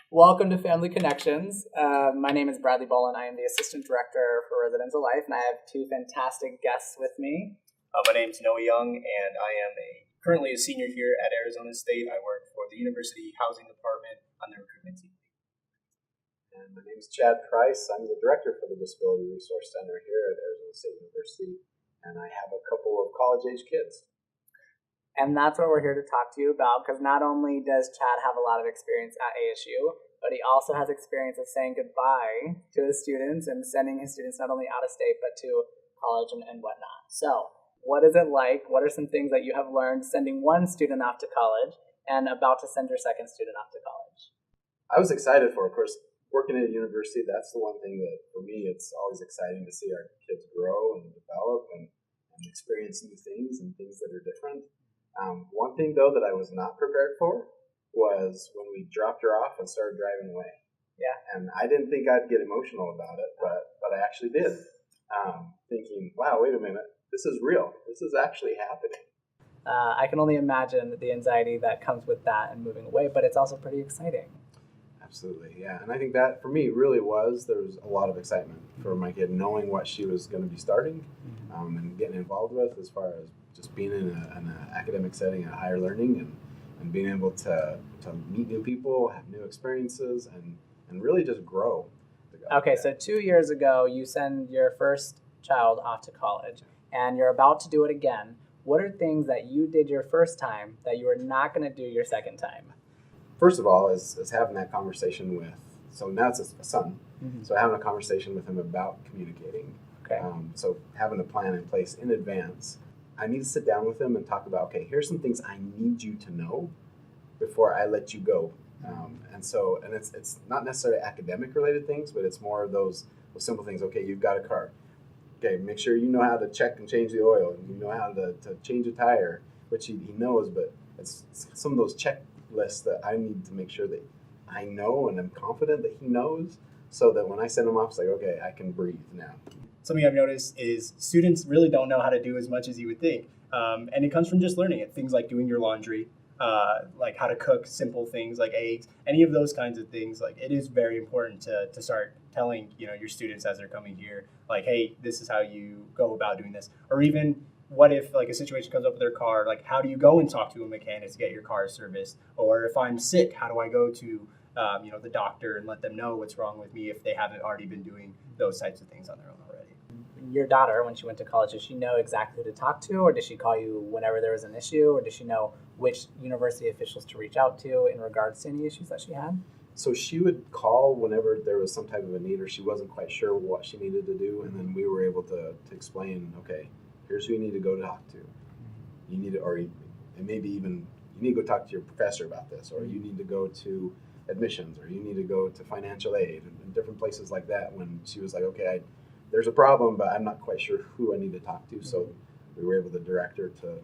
Welcome to Family Connections. My name is Bradley Bolin. I am the Assistant Director for Residential Life, and I have two fantastic guests with me. My name is Noah Young, and I am currently a senior here at Arizona State. I work for the University Housing Department on the recruitment team. And my name is Chad Price. I'm the Director for the Disability Resource Center here at Arizona State University, and I have a couple of college-age kids. And that's what we're here to talk to you about, because not only does Chad have a lot of experience at ASU, but he also has experience of saying goodbye to his students and sending his students not only out of state, but to college and whatnot. So what is it like? What are some things that you have learned sending one student off to college and about to send your second student off to college? I was excited for, of course, working at a university. That's the one thing that, for me, it's always exciting to see our kids grow and develop and experience new things and things that are different. One thing, though, that I was not prepared for was when we dropped her off and started driving away. Yeah. And I didn't think I'd get emotional about it, but I actually did. Thinking, wow, wait a minute, this is real. This is actually happening. I can only imagine the anxiety that comes with that and moving away, but it's also pretty exciting. Absolutely, yeah. And I think that, for me, really there was a lot of excitement for my kid, knowing what she was going to be starting and getting involved with as far as just being in an academic setting and higher learning and being able to meet new people, have new experiences, and really just grow. Okay, so 2 years ago, you send your first child off to college, and you're about to do it again. What are things that you did your first time that you are not going to do your second time? First of all, is having that conversation with, so now it's a son, so having a conversation with him about communicating. Okay. So having a plan in place in advance. I need to sit down with him and talk about, okay, here's some things I need you to know before I let you go. And it's not necessarily academic related things, but it's more of those simple things. Okay, you've got a car. Okay, make sure you know how to check and change the oil, and you know how to change a tire, which he knows, but it's some of those checklists that I need to make sure that I know and I'm confident that he knows, so that when I send him off, it's like, okay, I can breathe now. Something I've noticed is students really don't know how to do as much as you would think. And it comes from just learning it. Things like doing your laundry, like how to cook simple things like eggs, any of those kinds of things. Like, it is very important to start telling, your students as they're coming here, like, hey, this is how you go about doing this. Or even, what if like a situation comes up with their car, like how do you go and talk to a mechanic to get your car serviced? Or if I'm sick, how do I go to the doctor and let them know what's wrong with me if they haven't already been doing those types of things on their own already? Your daughter, when she went to college, did she know exactly who to talk to, or did she call you whenever there was an issue, or did she know which university officials to reach out to in regards to any issues that she had? So she would call whenever there was some type of a need or she wasn't quite sure what she needed to do, and then we were able to explain, okay, here's who you need to go talk to. You need to, and maybe even you need to go talk to your professor about this, or you need to go to admissions, or you need to go to financial aid and different places like that. When she was like, okay, there's a problem, but I'm not quite sure who I need to talk to. So we were able to direct her to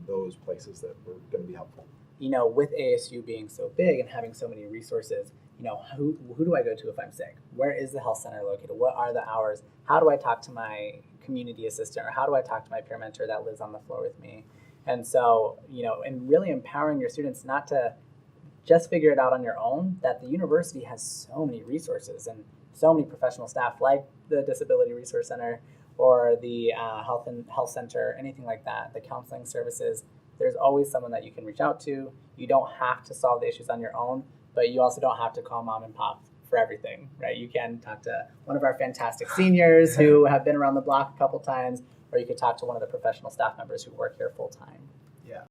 those places that were going to be helpful. With ASU being so big and having so many resources, who do I go to if I'm sick? Where is the health center located? What are the hours? How do I talk to my community assistant, or how do I talk to my peer mentor that lives on the floor with me? And so, and really empowering your students not to just figure it out on your own, that the university has so many resources and so many professional staff, like the Disability Resource Center or the health center, anything like that, the counseling services. There's always someone that you can reach out to. You don't have to solve the issues on your own, but you also don't have to call mom and pop for everything, right? You can talk to one of our fantastic seniors who have been around the block a couple times, or you could talk to one of the professional staff members who work here full time.